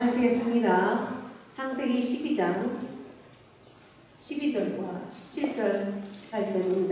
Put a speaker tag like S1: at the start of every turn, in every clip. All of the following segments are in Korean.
S1: 하시겠습니다. 창세기 12장 12절과 17절, 18절입니다.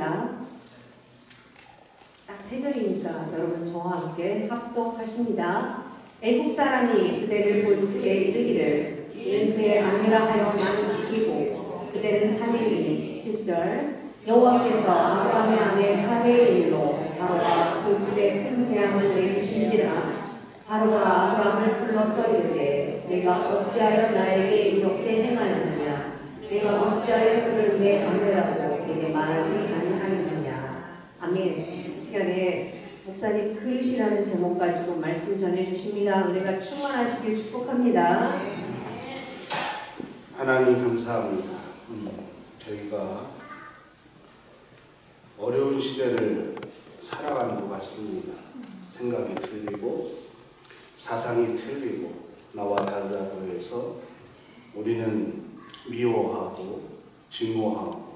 S1: 딱 3절이니까 여러분 저와 함께 합독하십니다. 애굽 사람이 그대를 본 그에 이르기를 이는 그의 아내라 하여 나는 지키고 그대는 3일이니 17절 여호와께서 아브라함의 아내 사레의 일로 바로가 그 집에 큰 재앙을 내리신지라 바로가 아브라함을 불러서 이르되 내가 어찌하여 나에게 이렇게 행하였느냐 내가 어찌하여 그를 내 아내라고 내게 말하지 아니하였느냐. 아멘. 이 시간에 목사님 그릇이라는 제목 가지고 말씀 전해주십니다. 은혜가 충만하시길 축복합니다.
S2: 하나님 감사합니다. 저희가 어려운 시대를 살아가는 것 같습니다. 생각이 틀리고 사상이 틀리고 나와 다르다고 해서 우리는 미워하고 증오하고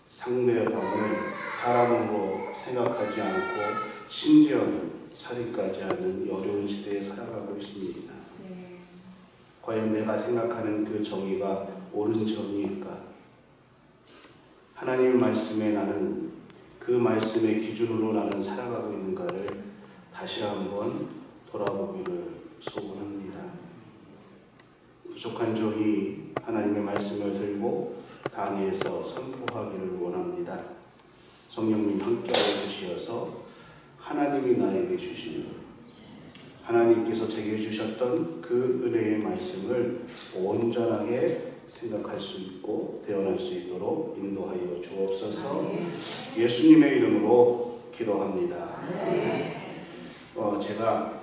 S2: 상대방을 사람으로 생각하지 않고 심지어는 살인까지 하는 어려운 시대에 살아가고 있습니다. 과연 내가 생각하는 그 정의가 옳은 정의일까? 하나님의 말씀에 나는 그 말씀의 기준으로 나는 살아가고 있는가를 다시 한번 돌아보기를 소원합니다. 부족한 종이 하나님의 말씀을 들고 단위에서 선포하기를 원합니다. 성령님 함께하여 주시어서 하나님이 나에게 주시는 하나님께서 제게 주셨던 그 은혜의 말씀을 온전하게 생각할 수 있고 대언할 수 있도록 인도하여 주옵소서. 예수님의 이름으로 기도합니다. 제가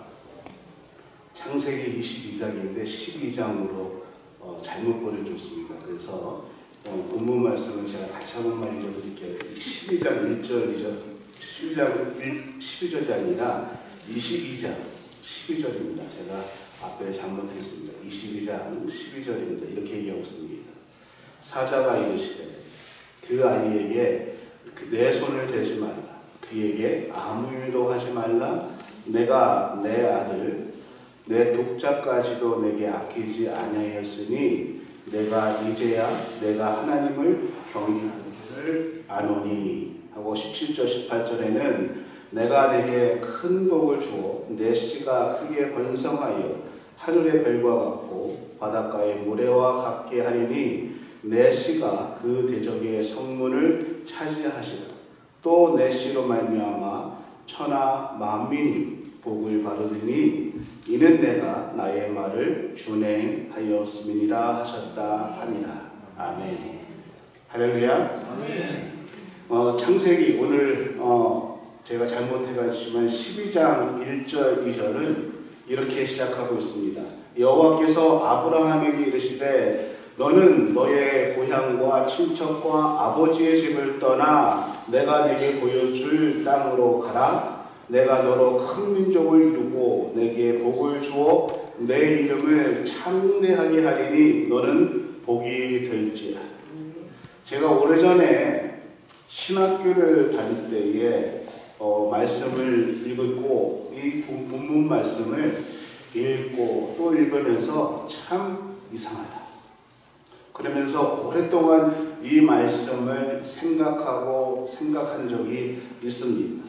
S2: 창세기 22장인데 12장으로 잘못 보내줬습니다. 그래서 본문 말씀을 제가 다시 한 번만 읽어드릴게요. 12장 1절이죠. 12절이 아니라 22장 12절입니다. 제가 앞에 잘못했습니다. 22장 12절입니다. 이렇게 얘기하고 있습니다. 사자가 이르시되 그 아이에게 내 손을 대지 말라. 그에게 아무 일도 하지 말라. 내가 내 아들 내 독자까지도 내게 아끼지 아니하였으니 내가 이제야 내가 하나님을 경외하는 줄을 아노니 하고 17절 18절에는 내가 내게 큰 복을 주어 내 씨가 크게 번성하여 하늘의 별과 같고 바닷가의 모래와 같게 하리니 내 씨가 그 대적의 성문을 차지하시라. 또 내 씨로 말미암아 천하 만민이 복을 받으리니 이는 내가 나의 말을 준행하였음이니라 하셨다 하니라. 아멘. 할렐루야. 아멘. 창세기 오늘 제가 잘못해가지만 12장 1절 2절은 이렇게 시작하고 있습니다. 여호와께서 아브라함에게 이르시되 너는 너의 고향과 친척과 아버지의 집을 떠나 내가 내게 보여줄 땅으로 가라. 내가 너로 큰 민족을 이루고 내게 복을 주어 내 이름을 창대하게 하리니 너는 복이 될지라. 제가 오래전에 신학교를 다닐 때에 말씀을 읽고 이 본문 말씀을 읽고 또 읽으면서 참 이상하다. 그러면서 오랫동안 이 말씀을 생각한 적이 있습니다.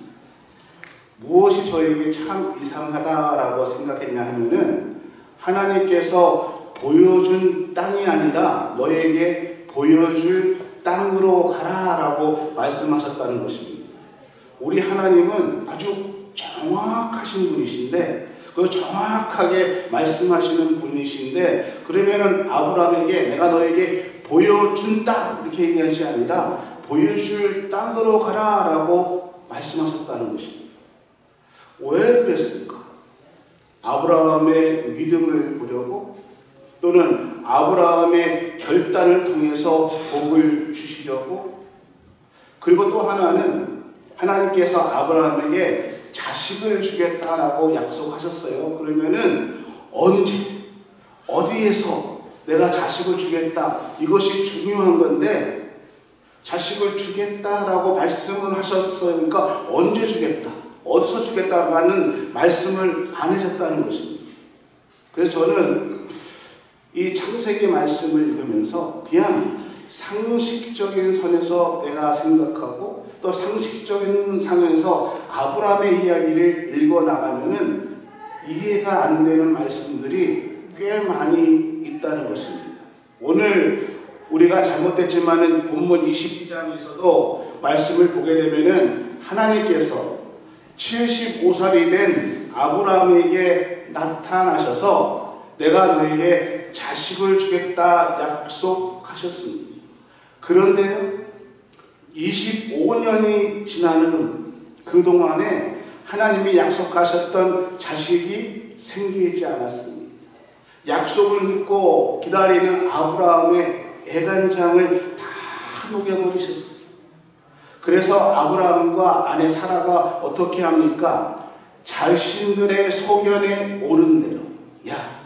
S2: 무엇이 저에게 참 이상하다라고 생각했냐 하면은 하나님께서 보여준 땅이 아니라 너에게 보여줄 땅으로 가라라고 말씀하셨다는 것입니다. 우리 하나님은 아주 정확하신 분이신데 그 정확하게 말씀하시는 분이신데 그러면은 아브라함에게 내가 너에게 보여준 땅 이렇게 얘기하지 아니라 보여줄 땅으로 가라라고 말씀하셨다는 것입니다. 왜 그랬을까? 아브라함의 믿음을 보려고 또는 아브라함의 결단을 통해서 복을 주시려고 그리고 또 하나는 하나님께서 아브라함에게 자식을 주겠다라고 약속하셨어요. 그러면은 언제 어디에서 내가 자식을 주겠다 이것이 중요한 건데 자식을 주겠다라고 말씀을 하셨으니까 언제 주겠다 어디서 주겠다라는 말씀을 안 해줬다는 것입니다. 그래서 저는 이 창세기 말씀을 읽으면서 그냥 상식적인 선에서 내가 생각하고 또 상식적인 상황에서 아브라함의 이야기를 읽어나가면은 이해가 안 되는 말씀들이 꽤 많이 있다는 것입니다. 오늘 우리가 잘못됐지만은 본문 22장에서도 말씀을 보게 되면은 하나님께서 75살이 된 아브라함에게 나타나셔서 내가 너에게 자식을 주겠다 약속하셨습니다. 그런데요, 25년이 지나는 그동안에 하나님이 약속하셨던 자식이 생기지 않았습니다. 약속을 믿고 기다리는 아브라함의 애간장을 다 녹여버리셨어요. 그래서 아브라함과 아내 사라가 어떻게 합니까? 자신들의 소견에 오른 대로, 야,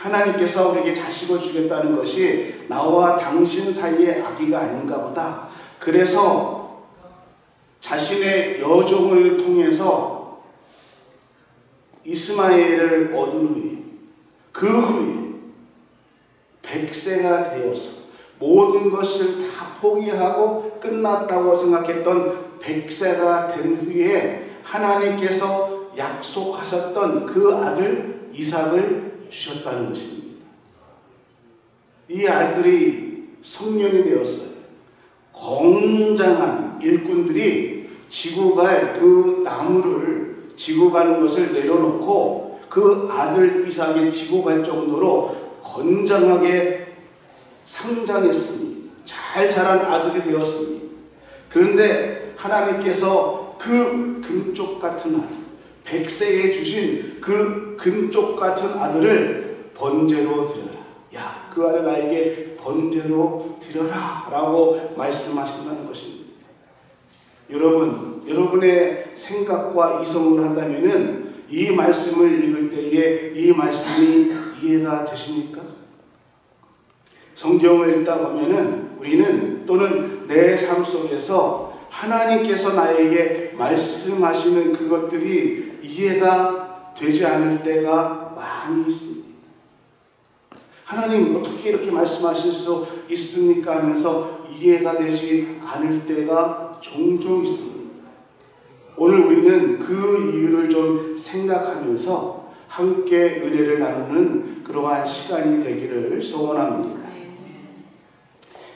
S2: 하나님께서 우리에게 자식을 주겠다는 것이 나와 당신 사이의 악의가 아닌가 보다. 그래서 자신의 여종을 통해서 이스마엘을 얻은 후에 그 후에 100세가 되어서 모든 것을 다 포기하고 끝났다고 생각했던 100세가 된 후에 하나님께서 약속하셨던 그 아들 이삭을 주셨다는 것입니다. 이 아이들이 성년이 되었어요. 건장한 일꾼들이 지고 갈 그 나무를 지고 가는 것을 내려놓고 그 아들 이삭이 지고 갈 정도로 건장하게 상장했습니다. 잘 자란 아들이 되었습니다. 그런데 하나님께서 그 금쪽 같은 아들, 100세에 주신 그 금쪽 같은 아들을 번제로 드려라. 야, 그 아들 나에게 번제로 드려라 라고 말씀하신다는 것입니다. 여러분, 여러분의 생각과 이성으로 한다면은 이 말씀을 읽을 때에 이 말씀이 이해가 되십니까? 성경을 읽다 보면은 우리는 또는 내 삶 속에서 하나님께서 나에게 말씀하시는 그것들이 이해가 되지 않을 때가 많이 있습니다. 하나님 어떻게 이렇게 말씀하실 수 있습니까? 하면서 이해가 되지 않을 때가 종종 있습니다. 오늘 우리는 그 이유를 좀 생각하면서 함께 은혜를 나누는 그러한 시간이 되기를 소원합니다.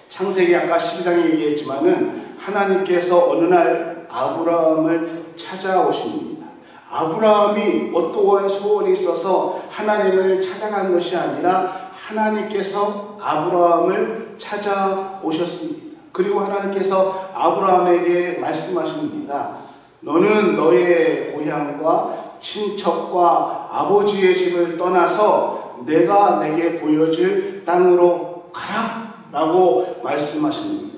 S2: 창세기 아까 12장에 얘기했지만은 하나님께서 어느 날 아브라함을 찾아오십니다. 아브라함이 어떠한 소원이 있어서 하나님을 찾아간 것이 아니라 하나님께서 아브라함을 찾아오셨습니다. 그리고 하나님께서 아브라함에게 말씀하십니다. 너는 너의 고향과 친척과 아버지의 집을 떠나서 내가 내게 보여줄 땅으로 가라 라고 말씀하십니다.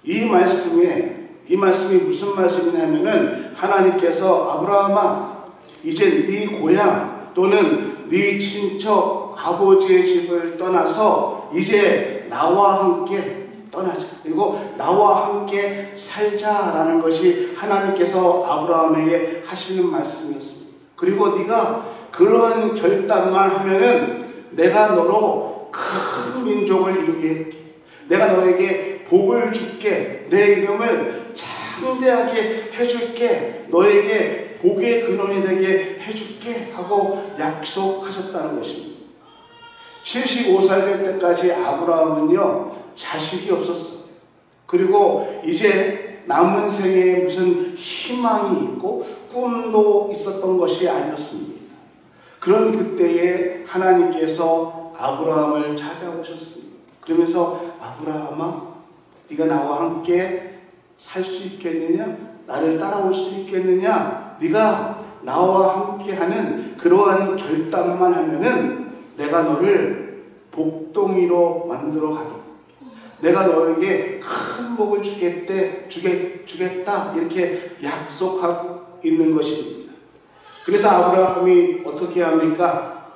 S2: 이 말씀이 무슨 말씀이냐면은 하나님께서 아브라함아, 이제 네 고향 또는 네 친척 아버지의 집을 떠나서 이제 나와 함께 떠나자. 그리고 나와 함께 살자라는 것이 하나님께서 아브라함에게 하시는 말씀이었습니다. 그리고 네가 그러한 결단만 하면은 내가 너로 큰 민족을 이루게 할게. 내가 너에게 복을 줄게. 내 이름을 창대하게 해줄게. 너에게 복의 근원이 되게 해줄게 하고 약속하셨다는 것입니다. 75살 될 때까지 아브라함은요, 자식이 없었어요. 그리고 이제 남은 생에 무슨 희망이 있고 꿈도 있었던 것이 아니었습니다. 그런 그때에 하나님께서 아브라함을 찾아오셨습니다. 그러면서 아브라함아, 네가 나와 함께 살 수 있겠느냐? 나를 따라올 수 있겠느냐? 네가 나와 함께하는 그러한 결단만 하면은 내가 너를 복덩이로 만들어 가겠다. 내가 너에게 큰 복을 주겠다. 이렇게 약속하고 있는 것입니다. 그래서 아브라함이 어떻게 합니까?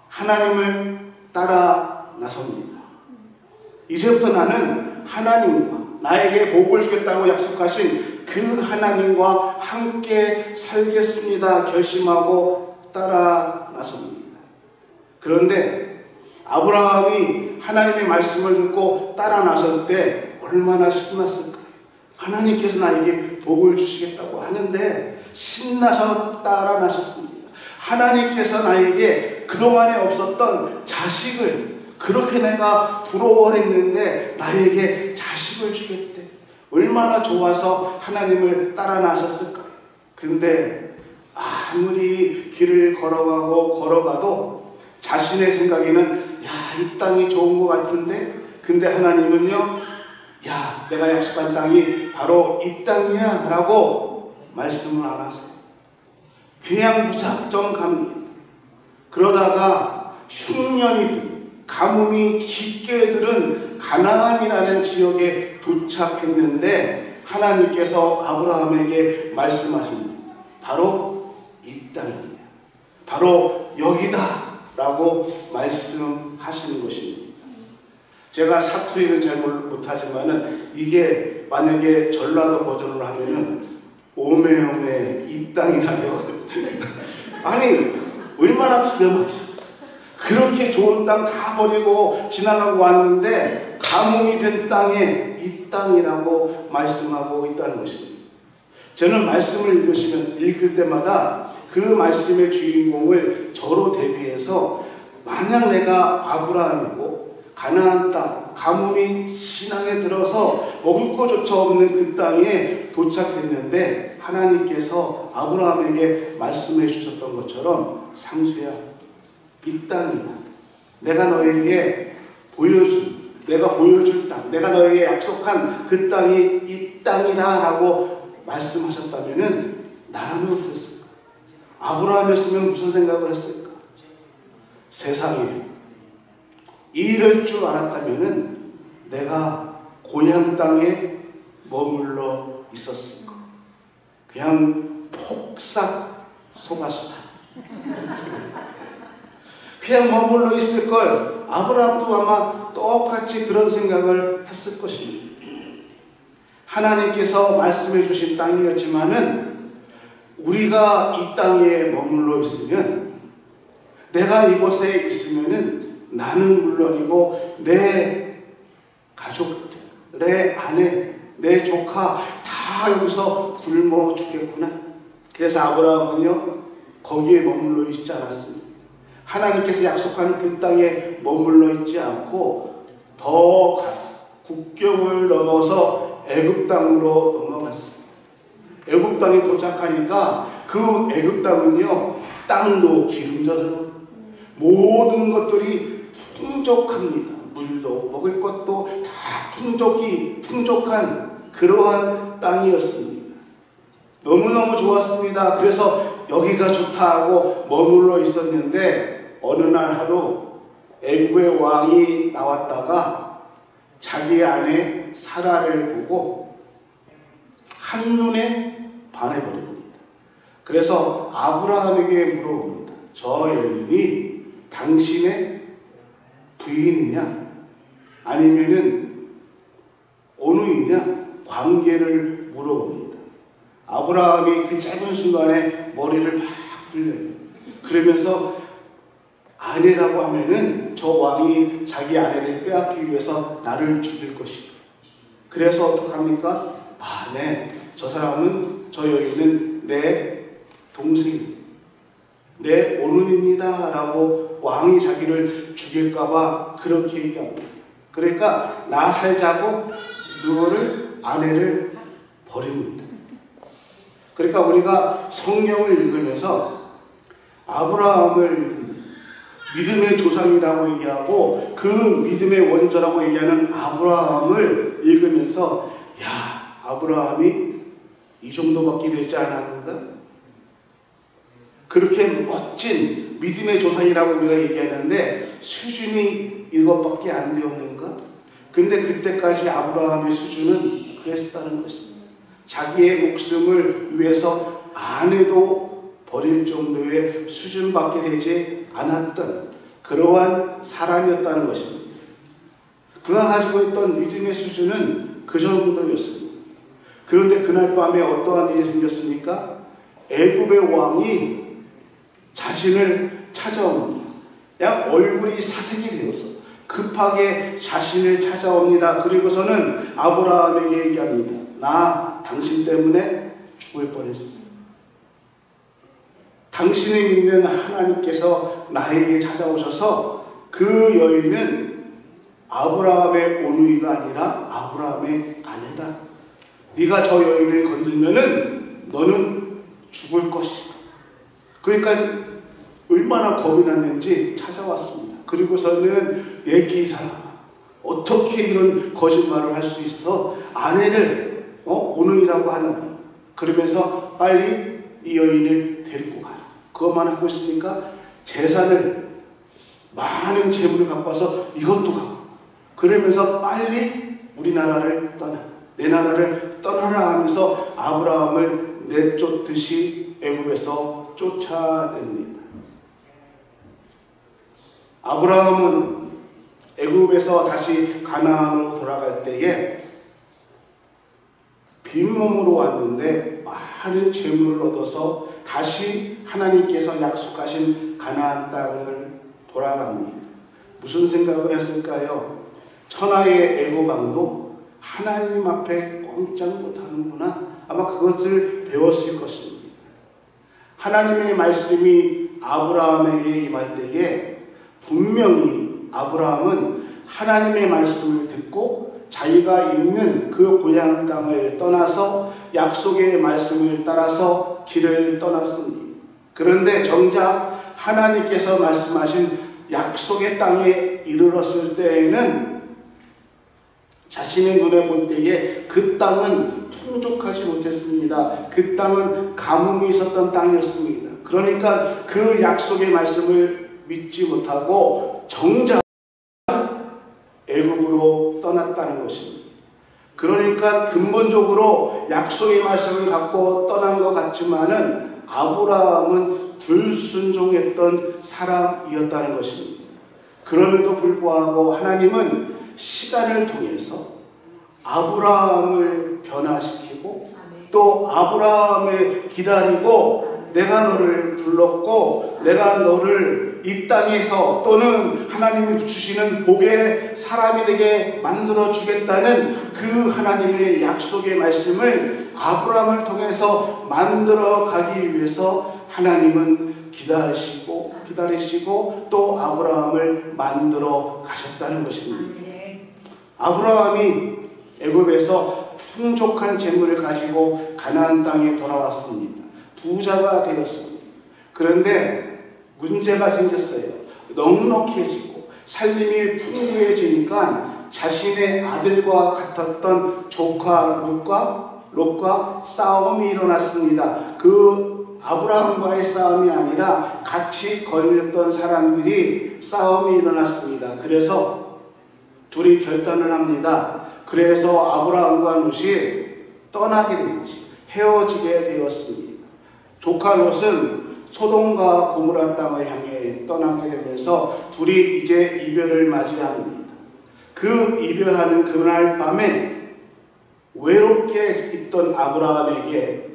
S2: 하나님을 따라 나섭니다. 이제부터 나는 하나님과 나에게 복을 주겠다고 약속하신 그 하나님과 함께 살겠습니다. 결심하고 따라 나섭니다. 그런데 아브라함이 하나님의 말씀을 듣고 따라 나설 때 얼마나 신났을까. 하나님께서 나에게 복을 주시겠다고 하는데 신나서 따라 나셨습니다. 하나님께서 나에게 그동안에 없었던 자식을, 그렇게 내가 부러워했는데 나에게 자식을 주겠대. 얼마나 좋아서 하나님을 따라 나섰을까. 근데 아무리 길을 걸어가도 자신의 생각에는 이 땅이 좋은 것 같은데, 근데 하나님은요, 내가 약속한 땅이 바로 이 땅이야 라고 말씀을 안 하세요. 그냥 무작정 갑니다. 그러다가 흉년이 가뭄이 깊게 들은 가나안이라는 지역에 도착했는데 하나님께서 아브라함에게 말씀하십니다. 바로 이 땅입니다. 바로 여기다 라고 말씀하시는 것입니다. 제가 사투리는 잘 못하지만은 이게 만약에 전라도 버전으로 하면은 오메오메 이 땅이라요. 아니 얼마나 기가 막히어. 그렇게 좋은 땅 다 버리고 지나가고 왔는데 가뭄이 된 땅에 이 땅이라고 말씀하고 있다는 것입니다. 저는 말씀을 읽을 때마다 그 말씀의 주인공을 저로 대비해서, 만약 내가 아브라함이고 가나안 땅, 가뭄이 신앙에 들어서 먹을 것조차 없는 그 땅에 도착했는데 하나님께서 아브라함에게 말씀해 주셨던 것처럼, 상수야, 이 땅이다. 내가 너에게 내가 보여줄 땅, 내가 너에게 약속한 그 땅이 이 땅이다 라고 말씀하셨다면은 나라면 어땠을까? 아브라함이었으면 무슨 생각을 했을까? 세상에 이럴 줄 알았다면은 내가 고향 땅에 머물러 있었을까? 그냥 폭삭 속았다. 그냥 머물러 있을 걸. 아브라함도 아마 똑같이 그런 생각을 했을 것입니다. 하나님께서 말씀해 주신 땅이었지만은 우리가 이 땅에 머물러 있으면, 내가 이곳에 있으면은 나는 물론이고 내 가족들, 내 아내, 내 조카 다 여기서 굶어 죽겠구나. 그래서 아브라함은요 거기에 머물러 있지 않았습니다. 하나님께서 약속한 그 땅에 머물러 있지 않고 더 가서 국경을 넘어서 애굽 땅으로 넘어갔습니다. 애굽 땅에 도착하니까 그 애굽 땅은요, 땅도 기름져서 모든 것들이 풍족합니다. 물도 먹을 것도 다 풍족한 그러한 땅이었습니다. 너무너무 좋았습니다. 그래서 여기가 좋다 하고 머물러 있었는데 어느 날 하루 애굽의 왕이 나왔다가 자기 아내 사라를 보고 한눈에 반해버립니다. 그래서 아브라함에게 물어봅니다. 저 여인이 당신의 부인이냐 아니면은 어느이냐 관계를 물어봅니다. 아브라함이 그 짧은 순간에 머리를 막 굴려요. 그러면서 아내라고 하면은 저 왕이 자기 아내를 빼앗기 위해서 나를 죽일 것이다. 그래서 어떡합니까? 네, 저 사람은, 저 여인은 내 동생입니다. 내 어른입니다 라고 왕이 자기를 죽일까봐 그렇게 얘기합니다. 그러니까 나 살자고 누구를, 아내를 버립니다. 그러니까 우리가 성경을 읽으면서 아브라함을 믿음의 조상이라고 얘기하고 그 믿음의 원조라고 얘기하는 아브라함을 읽으면서, 야, 아브라함이 이 정도밖에 되지 않았는가? 그렇게 멋진 믿음의 조상이라고 우리가 얘기하는데 수준이 이것밖에 안 되었는가? 근데 그때까지 아브라함의 수준은 그랬다는 것입니다. 자기의 목숨을 위해서 아내도 버릴 정도의 수준밖에 되지 않았던 그러한 사람이었다는 것입니다. 그가 가지고 있던 믿음의 수준은 그 정도였습니다. 그런데 그날 밤에 어떠한 일이 생겼습니까? 애굽의 왕이 자신을 찾아옵니다. 약 얼굴이 사색이 되어서 급하게 자신을 찾아옵니다. 그리고서는 아브라함에게 얘기합니다. 나 당신 때문에 죽을 뻔했어. 당신을 믿는 하나님께서 나에게 찾아오셔서 그 여인은 아브라함의 오누이가 아니라 아브라함의 아내다. 네가 저 여인을 건들면은 너는 죽을 것이다. 그러니까 얼마나 겁이 났는지 찾아왔습니다. 그리고서는 얘기 사람 어떻게 이런 거짓말을 할 수 있어? 아내를 오누이라고 하느니 그러면서 빨리 이 여인을 데리고 가라. 그것만 하고 있으니까 재산을 많은 재물을 갖고 와서 이것도 갖고 그러면서 빨리 우리나라를 떠나 내 나라를 떠나라 하면서 아브라함을 내쫓듯이 애굽에서 쫓아냅니다. 아브라함은 애굽에서 다시 가나안으로 돌아갈 때에 빈몸으로 왔는데 많은 재물을 얻어서 다시 하나님께서 약속하신 가나안 땅을 돌아갑니다. 무슨 생각을 했을까요? 천하의 애굽 왕도 하나님 앞에 꼼짝 못하는구나. 아마 그것을 배웠을 것입니다. 하나님의 말씀이 아브라함에게 임할 때에 분명히 아브라함은 하나님의 말씀을 듣고 자기가 있는 그 고향 땅을 떠나서 약속의 말씀을 따라서 길을 떠났습니다. 그런데 정작 하나님께서 말씀하신 약속의 땅에 이르렀을 때에는 자신의 눈에 볼 때에 그 땅은 풍족하지 못했습니다. 그 땅은 가뭄이 있었던 땅이었습니다. 그러니까 그 약속의 말씀을 믿지 못하고 정작 애굽으로 떠났다는 것입니다. 그러니까 근본적으로 약속의 말씀을 갖고 떠난 것 같지만은 아브라함은 불순종했던 사람이었다는 것입니다. 그럼에도 불구하고 하나님은 시간을 통해서 아브라함을 변화시키고 또 아브라함을 기다리고 내가 너를 불렀고 내가 너를 이 땅에서 또는 하나님이 주시는 복의 사람이 되게 만들어 주겠다는 그 하나님의 약속의 말씀을 아브라함을 통해서 만들어 가기 위해서 하나님은 기다리시고 또 아브라함을 만들어 가셨다는 것입니다. 아브라함이 애굽에서 풍족한 재물을 가지고 가나안 땅에 돌아왔습니다. 부자가 되었습니다. 그런데 문제가 생겼어요. 넉넉해지고 살림이 풍부해지니까 자신의 아들과 같았던 조카 롯과 싸움이 일어났습니다. 그 아브라함과의 싸움이 아니라 같이 거느렸던 사람들이 싸움이 일어났습니다. 그래서 둘이 결단을 합니다. 그래서 아브라함과 롯이 떠나게 됐지. 헤어지게 되었습니다. 조카 롯은 소돔과 고모라 땅을 향해 떠나게 되면서 둘이 이제 이별을 맞이합니다. 그 이별하는 그날 밤에 외롭게 있던 아브라함에게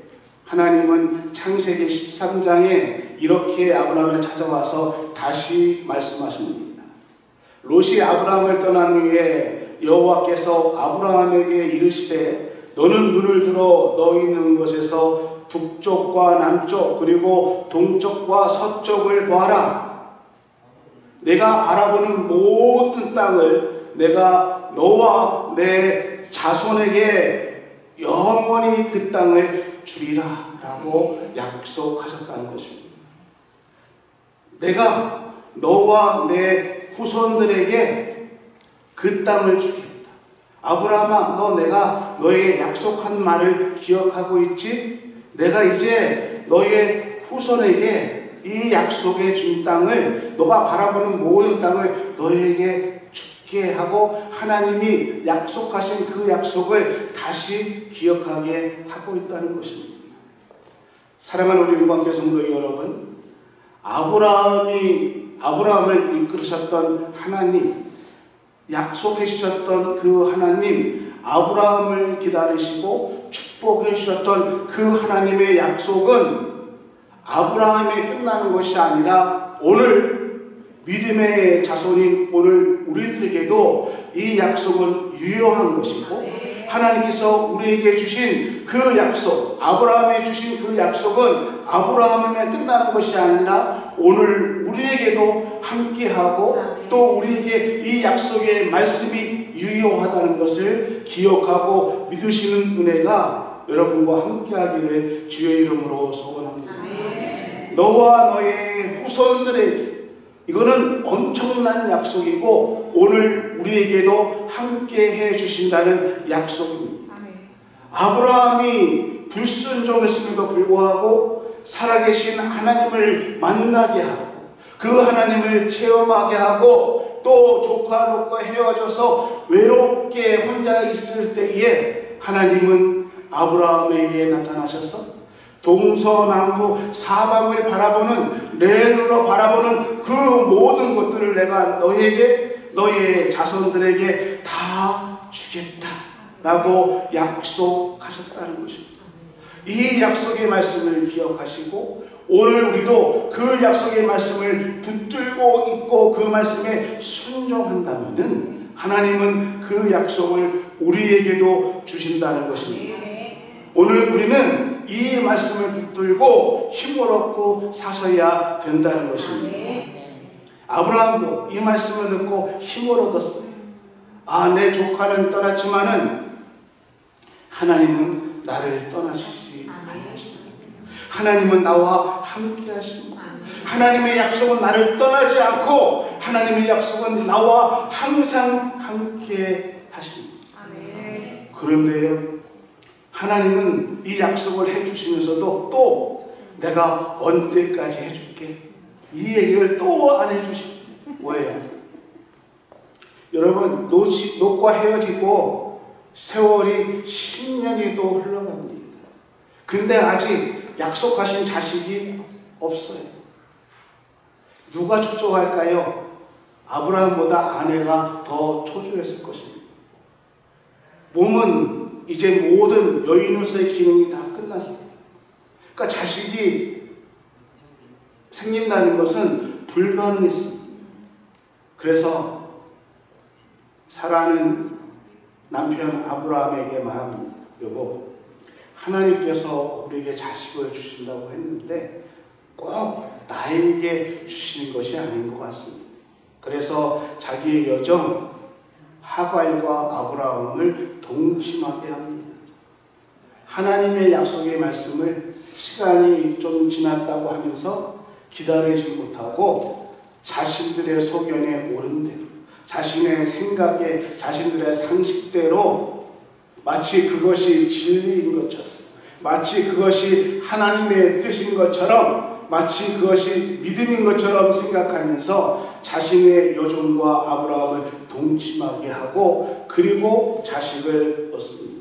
S2: 하나님은 창세기 13장에 이렇게 아브라함을 찾아와서 다시 말씀하십니다. 롯이 아브라함을 떠난 후에 여호와께서 아브라함에게 이르시되 너는 눈을 들어 너 있는 곳에서 북쪽과 남쪽 그리고 동쪽과 서쪽을 보아라. 내가 바라보는 모든 땅을 내가 너와 내 자손에게 영원히 그 땅을 주리라 라고 약속하셨다는 것입니다. 내가 너와 내 후손들에게 그 땅을 주겠다. 아브라함아, 너 내가 너에게 약속한 말을 기억하고 있지? 내가 이제 너의 후손에게 이 약속해 준 땅을 너가 바라보는 모든 땅을 너에게 주게 하고 하나님이 약속하신 그 약속을 다시 기억하게 하고 있다는 것입니다. 사랑하는 우리 음악교 성도 여러분, 아브라함을 이끌으셨던 하나님, 약속해 주셨던 그 하나님, 아브라함을 기다리시고 축복해 주셨던 그 하나님의 약속은 아브라함에 끝나는 것이 아니라 오늘 믿음의 자손인 오늘 우리들에게도 이 약속은 유효한 것이고, 하나님께서 우리에게 주신 그 약속, 아브라함에 주신 그 약속은 아브라함에 끝나는 것이 아니라 오늘 우리에게도 함께하고 또 우리에게 이 약속의 말씀이 유효하다는 것을 기억하고 믿으시는 은혜가 여러분과 함께하기를 주의 이름으로 소원합니다. 너와 너의 후손들에게 이거는 엄청난 약속이고 오늘 우리에게도 함께해 주신다는 약속입니다. 아브라함이 불순종했음에도 불구하고 살아계신 하나님을 만나게 하고 그 하나님을 체험하게 하고 또 조카 롯과 헤어져서 외롭게 혼자 있을 때에 하나님은 아브라함에게 나타나셔서 동서남북 사방을 바라보는 내 눈으로 바라보는 그 모든 것들을 내가 너에게 너의 자손들에게 다 주겠다라고 약속하셨다는 것입니다. 이 약속의 말씀을 기억하시고 오늘 우리도 그 약속의 말씀을 붙들고 있고 그 말씀에 순종한다면은 하나님은 그 약속을 우리에게도 주신다는 것입니다. 오늘 우리는 이 말씀을 붙들고 힘을 얻고 사셔야 된다는 것입니다. 아브라함도 이 말씀을 듣고 힘을 얻었어요. 아, 내 조카는 떠났지만은 하나님은 나를 떠나시지 않으십니다. 하나님은 나와 함께 하십니다. 하나님의 약속은 나를 떠나지 않고 하나님의 약속은 나와 항상 함께 하십니다. 그런데요, 하나님은 이 약속을 해주시면서도 또 내가 언제까지 해줄게 이 얘기를 또 안 해주십니다. 왜요? 여러분, 롯과 헤어지고 세월이 10년이 또 흘러갑니다. 근데 아직 약속하신 자식이 없어요. 누가 초조할까요? 아브라함보다 아내가 더 초조했을 것입니다. 몸은 이제 모든 여인으로서의 기능이 다 끝났어요. 그러니까 자식이 생긴다는 것은 불가능했습니다. 그래서 사라는 남편 아브라함에게 말합니다. 여보, 하나님께서 우리에게 자식을 주신다고 했는데 꼭 나에게 주시는 것이 아닌 것 같습니다. 그래서 자기의 여정 하갈과 아브라함을 동침하게 합니다. 하나님의 약속의 말씀을 시간이 좀 지났다고 하면서 기다리지 못하고 자신들의 소견에 옳은 대로 자신의 생각에 자신들의 상식대로 마치 그것이 진리인 것처럼 마치 그것이 하나님의 뜻인 것처럼 마치 그것이 믿음인 것처럼 생각하면서 자신의 여종과 아브라함을 동침하게 하고 그리고 자식을 얻습니다.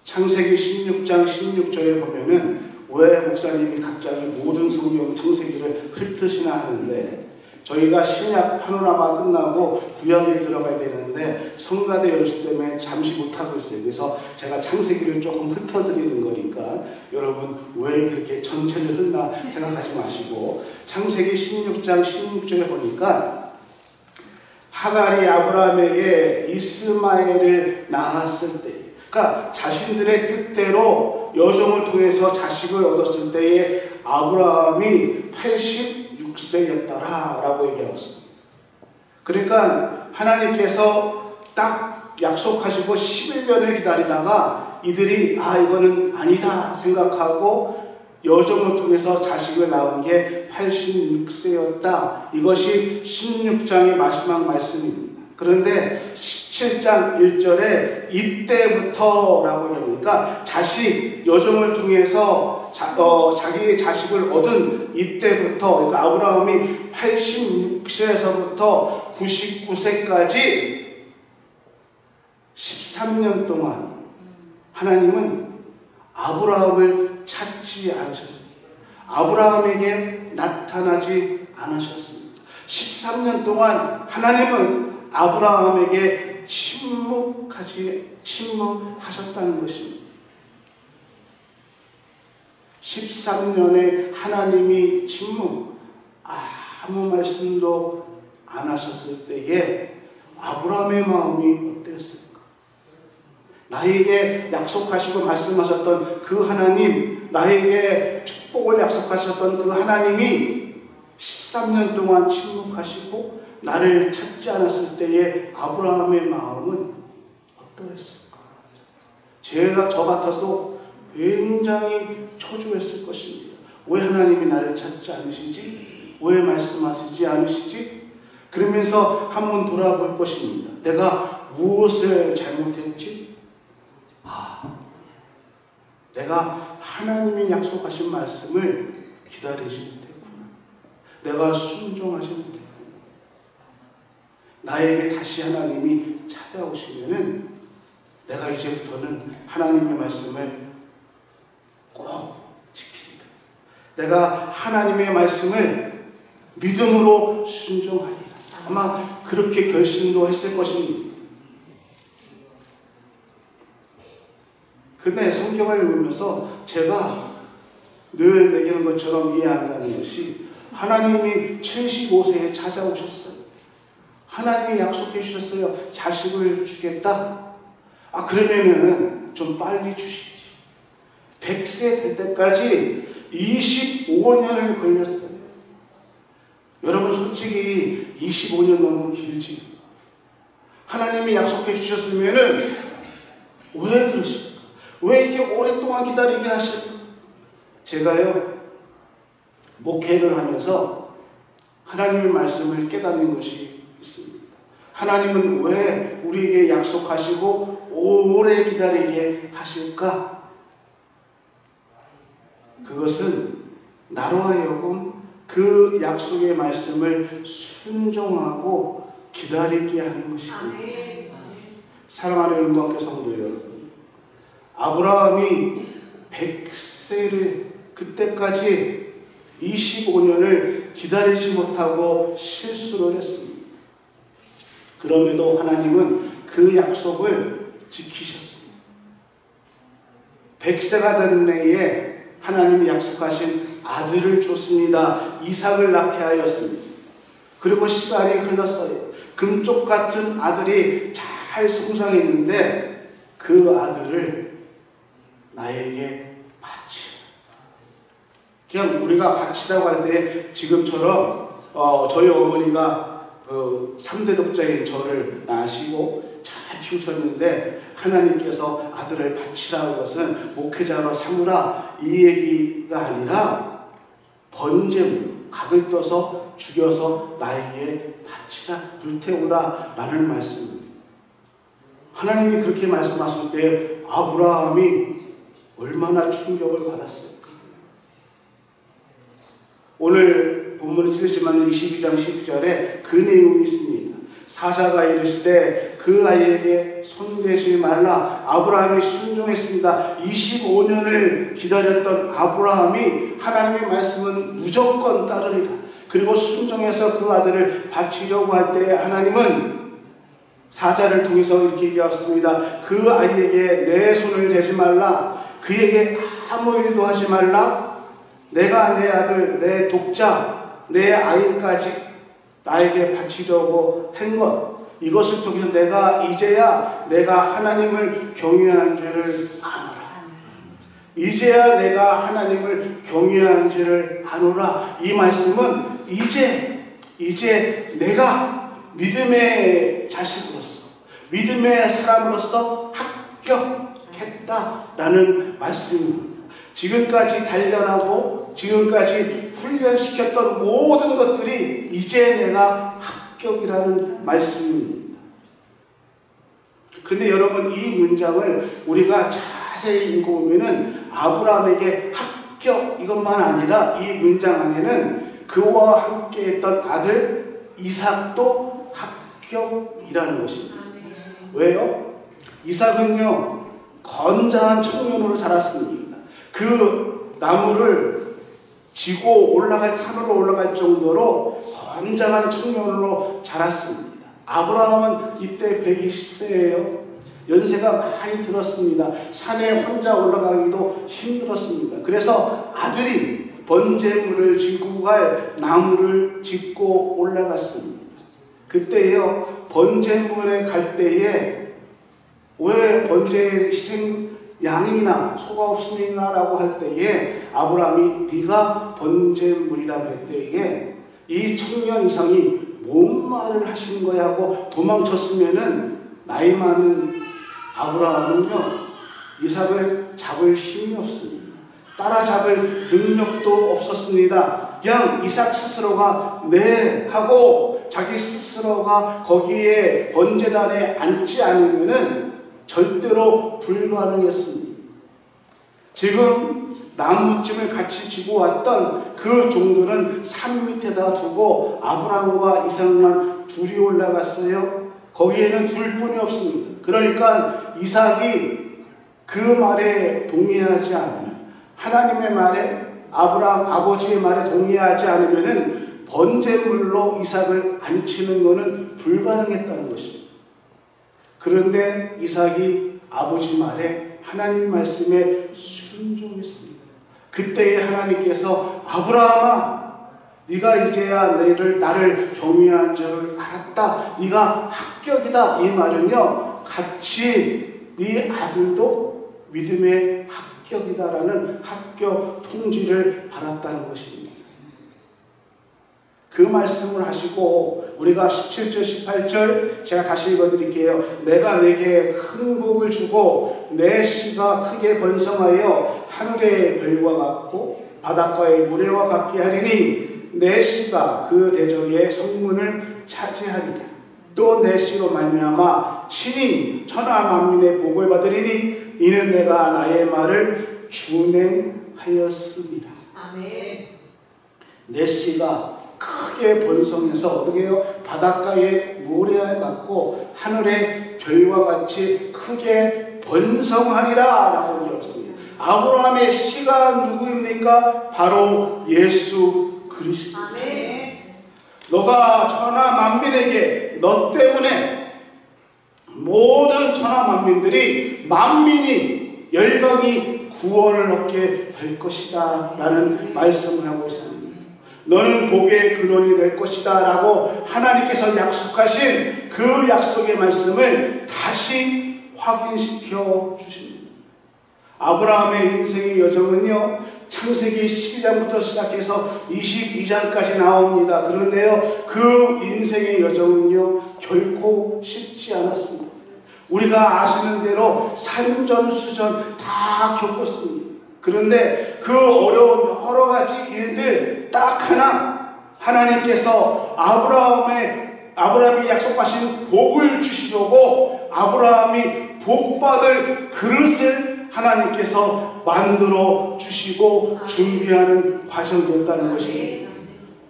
S2: 창세기 16장 16절에 보면은 왜 목사님이 갑자기 모든 성경 창세기를 훑으시나 하는데 저희가 신약 파노라마 끝나고 구약에 들어가야 되는데 성가대 연수 때문에 잠시 못하고 있어요. 그래서 제가 창세기를 조금 흩어드리는 거니까 여러분 왜 그렇게 전체를 흩나 생각하지 마시고 창세기 16장 16절에 보니까 하갈이 아브라함에게 이스마엘을 낳았을 때 그러니까 자신들의 뜻대로 여종을 통해서 자식을 얻었을 때에 아브라함이 86세였더라 라고 얘기했습니다. 그러니까 하나님께서 딱 약속하시고 11년을 기다리다가 이들이 이거는 아니다 생각하고 여종을 통해서 자식을 낳은 게 86세였다. 이것이 16장의 마지막 말씀입니다. 그런데 17장 1절에 이때부터라고 하니까 여종을 통해서 자기의 자식을 얻은 이때부터 그러니까 아브라함이 86세에서부터 99세까지 13년 동안 하나님은 아브라함을 찾지 않으셨습니다. 아브라함에게 나타나지 않으셨습니다. 13년 동안 하나님은 아브라함에게 침묵하셨다는 것입니다. 13년의 하나님이 침묵, 아무 말씀도 안 하셨을 때에 아브라함의 마음이 어땠을까? 나에게 약속하시고 말씀하셨던 그 하나님, 나에게 축복을 약속하셨던 그 하나님이 13년 동안 침묵하시고 나를 찾지 않았을 때의 아브라함의 마음은 어떠했을까? 저 같아도 굉장히 초조했을 것입니다. 왜 하나님이 나를 찾지 않으시지? 왜 말씀하시지 않으시지? 그러면서 한번 돌아볼 것입니다. 내가 무엇을 잘못했지? 내가 하나님이 약속하신 말씀을 기다리지 못했구나. 내가 순종하지 못했구나. 나에게 다시 하나님이 찾아오시면은 내가 이제부터는 하나님의 말씀을 꼭 지키리라. 내가 하나님의 말씀을 믿음으로 순종하리라. 아마 그렇게 결심도 했을 것입니다. 근데 성경을 읽으면서 제가 늘 얘기하는 것처럼 이해 안 가는 것이 하나님이 75세에 찾아오셨어요. 하나님이 약속해 주셨어요. 자식을 주겠다. 그러면은 좀 빨리 주시지. 100세 될 때까지 25년을 걸렸어요. 여러분 솔직히 25년 너무 길지. 하나님이 약속해 주셨으면은 왜 그러실까? 왜 이렇게 오랫동안 기다리게 하실까? 제가요 목회를 하면서 하나님의 말씀을 깨닫는 것이 있습니다. 하나님은 왜 우리에게 약속하시고 오래 기다리게 하실까? 그것은 나로 하여금 그 약속의 말씀을 순종하고 기다리게 하는 것이군요. 사랑하는 은광교 성도 여러분, 아브라함이 100세를 그때까지 25년을 기다리지 못하고 실수를 했습니다. 그럼에도 하나님은 그 약속을 지키셨습니다. 100세가 된 해에 하나님이 약속하신 아들을 줬습니다. 이삭을 낳게 하였습니다. 그리고 시간이 흘렀어요. 금쪽 같은 아들이 잘 성장했는데 그 아들을 나에게 바치라. 그냥 우리가 바치라고 할 때 지금처럼 저희 어머니가 3대 독자인 저를 낳으시고 잘 키우셨는데 하나님께서 아들을 바치라는 것은 목회자로 삼으라 이 얘기가 아니라 번제물 각을 떠서 죽여서 나에게 바치라 불태우라 라는 말씀입니다. 하나님이 그렇게 말씀하실 때 아브라함이 얼마나 충격을 받았을까. 오늘 본문을 쓰겠지만 22장 12절에 그 내용이 있습니다. 사자가 이르시되 그 아이에게 손대지 말라. 아브라함이 순종했습니다. 25년을 기다렸던 아브라함이 하나님의 말씀은 무조건 따르리라. 그리고 순종해서 그 아들을 바치려고 할 때 하나님은 사자를 통해서 이렇게 얘기했습니다. 그 아이에게 내 손을 대지 말라. 그에게 아무 일도 하지 말라. 내가 내 아들, 내 독자, 내 아이까지 나에게 바치려고 한 것, 이것을 통해서 내가 이제야 내가 하나님을 경외한 죄를 아노라. 이제야 내가 하나님을 경외한 죄를 아노라. 이 말씀은 이제 내가 믿음의 자식으로서, 믿음의 사람으로서 합격했다라는 말씀입니다. 지금까지 단련하고 지금까지 훈련시켰던 모든 것들이 이제 내가 합격이라는 말씀입니다. 근데 여러분 이 문장을 우리가 자세히 읽어보면은 아브라함에게 합격 이것만 아니라 이 문장 안에는 그와 함께 했던 아들 이삭도 합격이라는 것입니다. 왜요? 이삭은요 건장한 청년으로 자랐습니다. 그 나무를 지고 산으로 올라갈 정도로 건장한 청년으로 자랐습니다. 아브라함은 이때 120세예요. 연세가 많이 들었습니다. 산에 혼자 올라가기도 힘들었습니다. 그래서 아들이 번제물을 지고 갈 나무를 짓고 올라갔습니다. 그때요, 번제물에 갈 때에 왜 번제에 희생 양이나 소가 없으니까 라고 할 때에 아브라함이 네가 번제물이라고 할 때에 이 청년 이상이 뭔 말을 하시는 거야 하고 도망쳤으면은 나이 많은 아브라함은요, 이삭을 잡을 힘이 없습니다. 따라잡을 능력도 없었습니다. 그냥 이삭 스스로가 네 하고 자기 스스로가 거기에 번제단에 앉지 않으면은 절대로 불가능했습니다. 지금 나무쯤을 같이 지고 왔던 그 종들은 산 밑에다 두고 아브라함과 이삭만 둘이 올라갔어요. 거기에는 둘뿐이 없습니다. 그러니까 이삭이 그 말에 동의하지 않으면, 하나님의 말에, 아브라함 아버지의 말에 동의하지 않으면은 번제물로 이삭을 안치는 것은 불가능했다는 것입니다. 그런데 이삭이 아버지 말에, 하나님 말씀에 순종했습니다. 그때에 하나님께서 아브라함아, 네가 이제야 나를 경외한 줄을 알았다. 네가 합격이다. 이 말은요, 같이 네 아들도 믿음의 합격이다라는 합격 통지를 받았다는 것입니다. 그 말씀을 하시고 우리가 17절 18절 제가 다시 읽어드릴게요. 내가 내게 큰 복을 주고 내 씨가 크게 번성하여 하늘의 별과 같고 바닷가의 모래와 같게 하리니 내 씨가 그 대적의 성문을 차지하리라. 또 내 씨로 말미암아 친히 천하 만민의 복을 받으리니 이는 내가 나의 말을 준행하였습니다.
S1: 아멘.
S2: 내 씨가 크게 번성해서 어떻게 해요? 바닷가의 모래와 같고 하늘의 별과 같이 크게 번성하리라 라고 얘기했습니다. 아브라함의 씨가 누구입니까? 바로 예수 그리스도.
S1: 아멘.
S2: 너가 천하 만민에게 너 때문에 모든 천하 만민이 열방이 구원을 얻게 될 것이다 라는 말씀을 하고 있습니다. 너는 복의 근원이 될 것이다 라고 하나님께서 약속하신 그 약속의 말씀을 다시 확인시켜 주십니다. 아브라함의 인생의 여정은요, 창세기 12장부터 시작해서 22장까지 나옵니다. 그런데요, 그 인생의 여정은요, 결코 쉽지 않았습니다. 우리가 아시는 대로 산전수전 다 겪었습니다. 그런데 그 어려운 여러 가지 일들 딱 하나, 하나님께서 아브라함이 약속하신 복을 주시려고 아브라함이 복받을 그릇을 하나님께서 만들어 주시고 준비하는 과정이었다는 것입니다.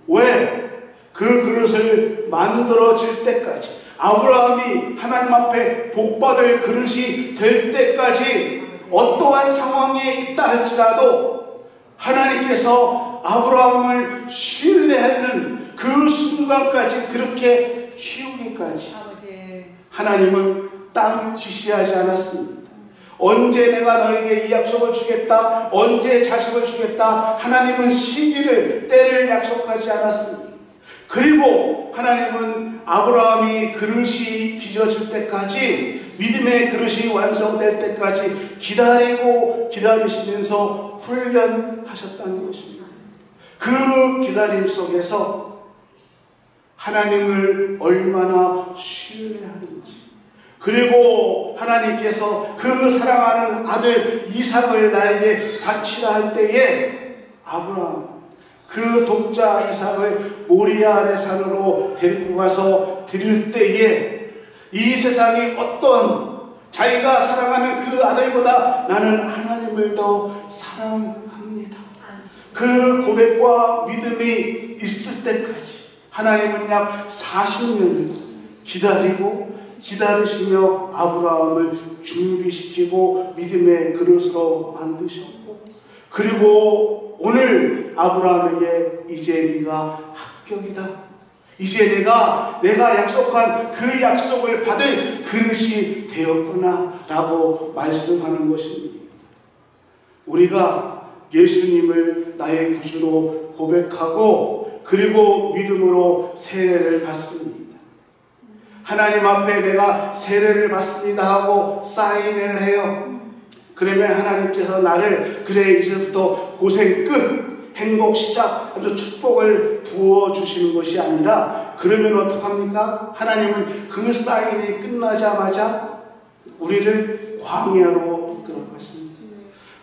S2: 왜? 그 그릇을 만들어질 때까지, 아브라함이 하나님 앞에 복받을 그릇이 될 때까지 어떠한 상황에 있다 할지라도 하나님께서 아브라함을 신뢰하는 그 순간까지, 그렇게 키우기까지 하나님은 땅 지시하지 않았습니다. 언제 내가 너에게 이 약속을 주겠다, 언제 자식을 주겠다, 하나님은 시기를, 때를 약속하지 않았습니다. 그리고 하나님은 아브라함이 그릇이 빚어질 때까지, 믿음의 그릇이 완성될 때까지 기다리시면서 훈련하셨다는 것입니다. 그 기다림 속에서 하나님을 얼마나 신뢰하는지, 그리고 하나님께서 그 사랑하는 아들 이삭을 나에게 바치라 할 때에 아브라함 그 독자 이삭을 모리아 아래 산으로 데리고 가서 드릴 때에 이 세상이 어떤, 자기가 사랑하는 그 아들보다 나는 하나님을 더 사랑합니다, 그 고백과 믿음이 있을 때까지 하나님은 약 40년을 기다리시며 아브라함을 준비시키고 믿음의 그릇으로 만드셨고, 그리고 오늘 아브라함에게 이제 네가 합격이다, 이제 내가 약속한 그 약속을 받을 그릇이 되었구나 라고 말씀하는 것입니다. 우리가 예수님을 나의 구주로 고백하고 그리고 믿음으로 세례를 받습니다. 하나님 앞에 내가 세례를 받습니다 하고 사인을 해요. 그러면 하나님께서 나를 그래 이제부터 고생 끝, 행복 시작 하면서 축복을 부어주시는 것이 아니라 그러면 어떡합니까? 하나님은 그 사인이 끝나자마자 우리를 광야로 이끌어 가십니다.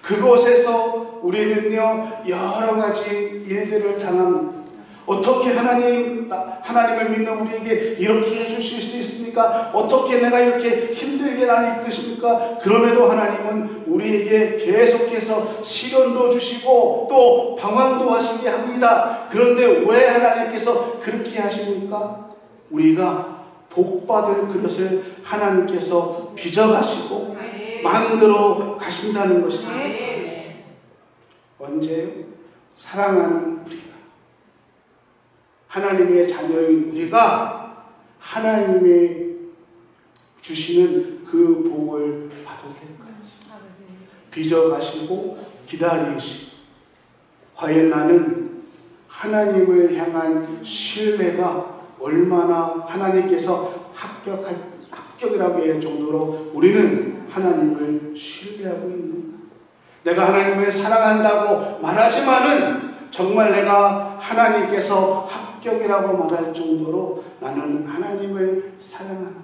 S2: 그곳에서 우리는요 여러 가지 일들을 당합니다. 어떻게 하나님을 믿는 우리에게 이렇게 해주실 수 있습니까? 어떻게 내가 이렇게 힘들게 나를 이끄십니까? 그럼에도 하나님은 우리에게 계속해서 시련도 주시고 또 방황도 하시게 합니다. 그런데 왜 하나님께서 그렇게 하십니까? 우리가 복받을 그릇을 하나님께서 빚어가시고 만들어 가신다는 것입니다. 언제요? 사랑하는 우리가, 하나님의 자녀인 우리가 하나님의 주시는 그 복을 받을 때까지 빚어가시고 기다리시고, 과연 나는 하나님을 향한 신뢰가 얼마나 하나님께서 합격이라고 할 정도로 우리는 하나님을 신뢰하고 있는가? 내가 하나님을 사랑한다고 말하지만은 정말 내가 하나님께서 합격이라고 말할 정도로 나는 하나님을 사랑하는가?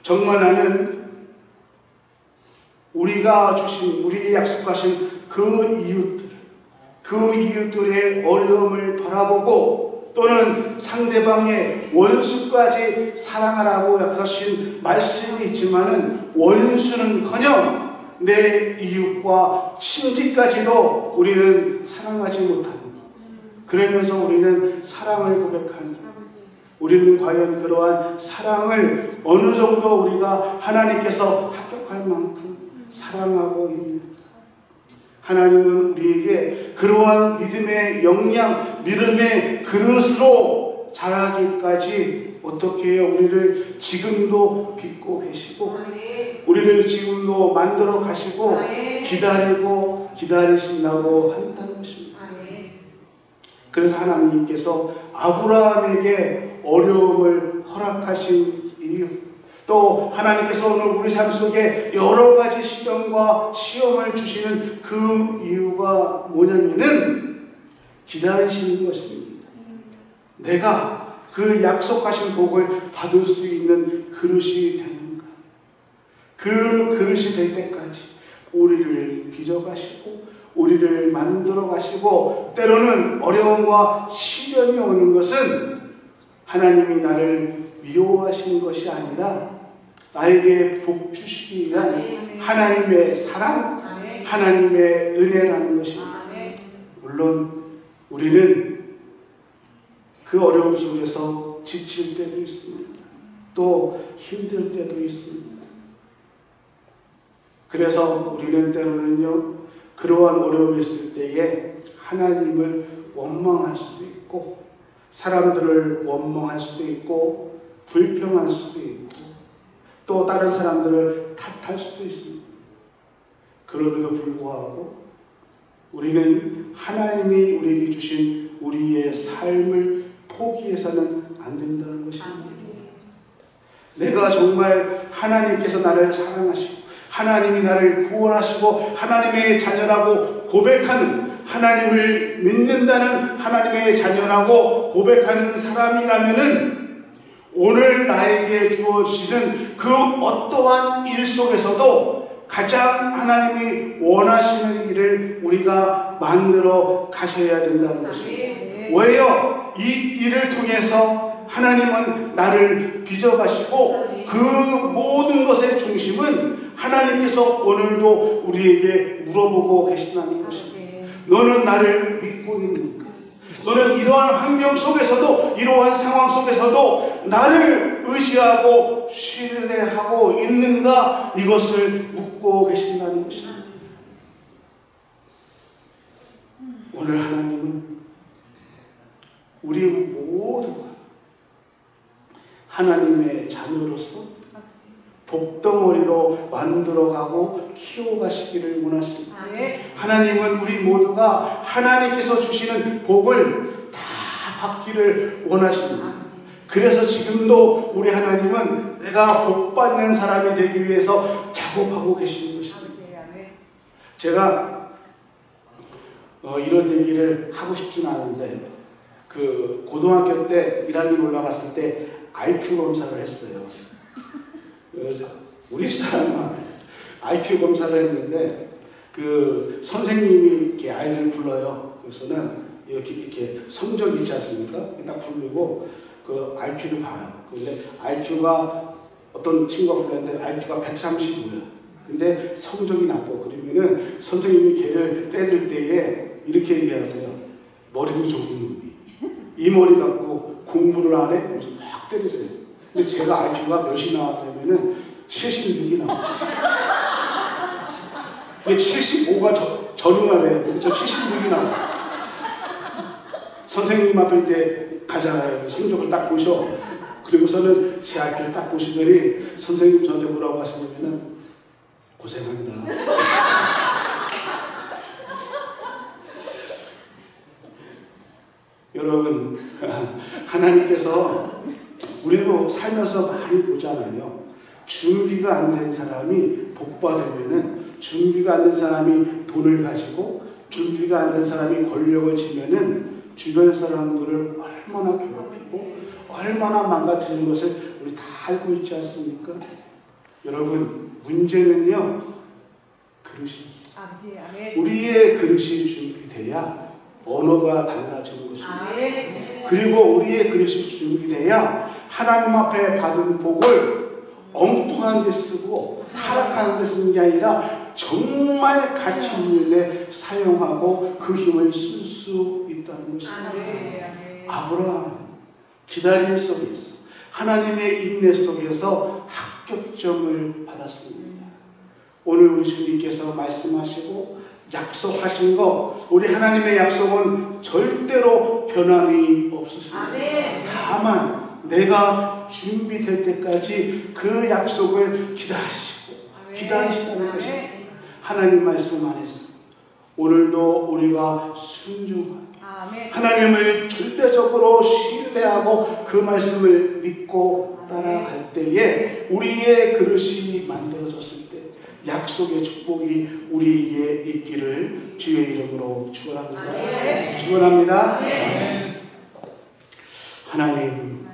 S2: 정말 나는 우리가 주신, 우리에게 약속하신 그 이웃들의 어려움을 바라보고 또는 상대방의 원수까지 사랑하라고 약속하신 말씀이 있지만은 원수는커녕 내 이웃과 친지까지도 우리는 사랑하지 못합니다. 그러면서 우리는 사랑을 고백합니다. 우리는 과연 그러한 사랑을 어느 정도 우리가 하나님께서 합격할 만큼 사랑하고 있는가? 하나님은 우리에게 그러한 믿음의 역량, 믿음의 그릇으로 자라기까지 어떻게 해요? 우리를 지금도 빚고 계시고 우리를 지금도 만들어 가시고 기다리고 기다리신다고 한다는 것입니다. 그래서 하나님께서 아브라함에게 어려움을 허락하신 이유, 또 하나님께서 오늘 우리 삶 속에 여러 가지 시련과 시험을 주시는 그 이유가 뭐냐면은 기다리시는 것입니다. 내가 그 약속하신 복을 받을 수 있는 그릇이 되는가? 그 그릇이 될 때까지 우리를 빚어가시고 우리를 만들어 가시고, 때로는 어려움과 시련이 오는 것은 하나님이 나를 미워하시는 것이 아니라 나에게 복 주시기 위한 하나님의 사랑, 하나님의 은혜라는 것입니다. 물론 우리는 그 어려움 속에서 지칠 때도 있습니다. 또 힘들 때도 있습니다. 그래서 우리는 때로는요 그러한 어려움이 있을 때에 하나님을 원망할 수도 있고 사람들을 원망할 수도 있고 불평할 수도 있고 또 다른 사람들을 탓할 수도 있습니다. 그럼에도 불구하고 우리는 하나님이 우리에게 주신 우리의 삶을 포기해서는 안 된다는 것입니다. 내가 정말 하나님께서 나를 사랑하시고 하나님이 나를 구원하시고 하나님의 자녀라고 고백하는, 하나님을 믿는다는 하나님의 자녀라고 고백하는 사람이라면은 오늘 나에게 주어지는 그 어떠한 일 속에서도 가장 하나님이 원하시는 일을 우리가 만들어 가셔야 된다는 것입니다. 왜요? 이 일을 통해서 하나님은 나를 빚어가시고 그 모든 것의 중심은 하나님께서 오늘도 우리에게 물어보고 계신다는 것입니다. 너는 나를 믿고 있는가? 너는 이러한 환경 속에서도, 이러한 상황 속에서도 나를 의지하고 신뢰하고 있는가? 이것을 묻고 계신다는 것입니다. 오늘 하나님은 우리 모두가 하나님의 자녀로서 복덩 흙덩어리로 만들어가고 키워가시기를 원하십니다. 하나님은 우리 모두가 하나님께서 주시는 복을 다 받기를 원하십니다. 그래서 지금도 우리 하나님은 내가 복받는 사람이 되기 위해서 작업하고 계시는 것입니다. 제가 이런 얘기를 하고 싶지는 않은데 그 고등학교 때 1학년 올라갔을 때 IQ 검사를 했어요. 우리 사람은 IQ 검사를 했는데 그 선생님이 이렇게 아이들을 불러요. 그래서는 이렇게 성적 있지 않습니까? 딱 부르고 그 IQ를 봐요. 근데 IQ가 어떤 친구가 불렀는데 IQ가 135야. 근데 성적이 나빠. 그러면은 선생님이 걔를 때릴 때에 이렇게 얘기하세요. 머리도 좋은 놈이 이 머리 갖고 공부를 안 해? 그래서 막 때리세요. 근데 제가 IQ가 몇이 나왔냐면은 76이 나왔어요. 75가 전후만해요. 근데 저 76이 나왔어요. 선생님 앞에 이제 가잖아요. 성적을 딱 보셔. 그리고서는 제 IQ를 딱 보시더니 선생님 저한테 뭐라고 하시냐면은 고생한다. 여러분, 하나님께서 우리도 살면서 많이 보잖아요. 준비가 안 된 사람이 복받으면은, 준비가 안 된 사람이 돈을 가지고, 준비가 안 된 사람이 권력을 지면은 주변 사람들을 얼마나 괴롭히고 얼마나 망가뜨리는 것을 우리 다 알고 있지 않습니까? 여러분, 문제는요, 그릇입니다. 우리의 그릇이 준비돼야 언어가 달라지는 것입니다. 그리고 우리의 그릇이 준비돼야 하나님 앞에 받은 복을 엉뚱한 데 쓰고 타락하는 데 쓰는 게 아니라 정말 가치 있는 데 사용하고 그 힘을 쓸 수 있다는 것입니다. 아브라함 기다림 속에서 하나님의 인내 속에서 합격점을 받았습니다. 오늘 우리 주님께서 말씀하시고 약속하신 거, 우리 하나님의 약속은 절대로 변함이 없으십니다. 다만 내가 준비될 때까지 그 약속을 기다리시다는 것입니다. 하나님 말씀 안에서 오늘도 우리가 순종하고 하나님을 절대적으로 신뢰하고 그 말씀을 믿고 따라갈 때에 우리의 그릇이 만들어졌을 때 약속의 축복이 우리에게 있기를 주의 이름으로 축원합니다. 축원합니다. 하나님,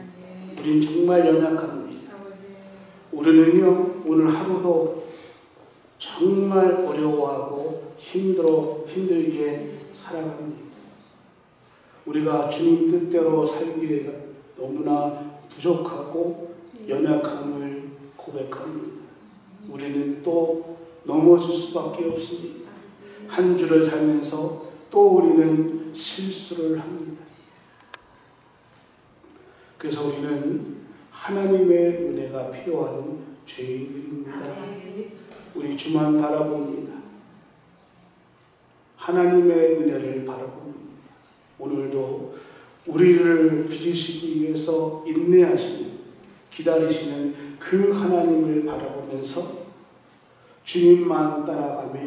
S2: 우린 정말 연약합니다. 우리는요, 오늘 하루도 정말 어려워하고 힘들게 살아갑니다. 우리가 주님 뜻대로 살기에 너무나 부족하고 연약함을 고백합니다. 우리는 또 넘어질 수밖에 없습니다. 한 주를 살면서 또 우리는 실수를 합니다. 그래서 우리는 하나님의 은혜가 필요한 죄인들입니다. 우리 주만 바라봅니다. 하나님의 은혜를 바라봅니다. 오늘도 우리를 빚으시기 위해서 인내하시는, 기다리시는 그 하나님을 바라보면서 주님만 따라가며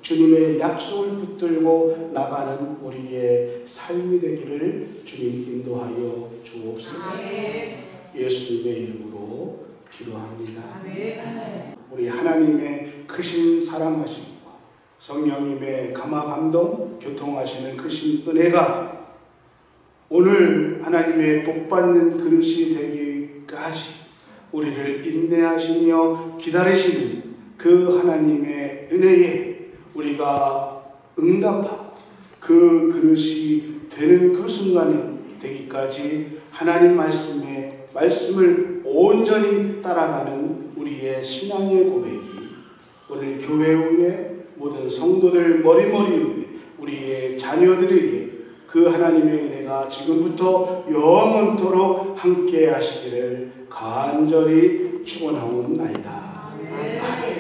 S2: 주님의 약속을 붙들고 나가는 우리의 삶이 되기를 주님 인도하여 주옵소서. 예수님의 이름으로 기도합니다. 우리 하나님의 크신 사랑하심과 성령님의 감화 감동 교통하시는 크신 은혜가 오늘 하나님의 복받는 그릇이 되기까지 우리를 인내하시며 기다리시는 그 하나님의 은혜에 우리가 응답하고 그 그릇이 되는 그 순간이 되기까지 하나님 말씀을 온전히 따라가는 우리의 신앙의 고백이 오늘 교회 위에 모든 성도들 머리머리 위에 우리의 자녀들에게 그 하나님의 은혜가 지금부터 영원토록 함께 하시기를 간절히 축원하옵나이다. 아멘.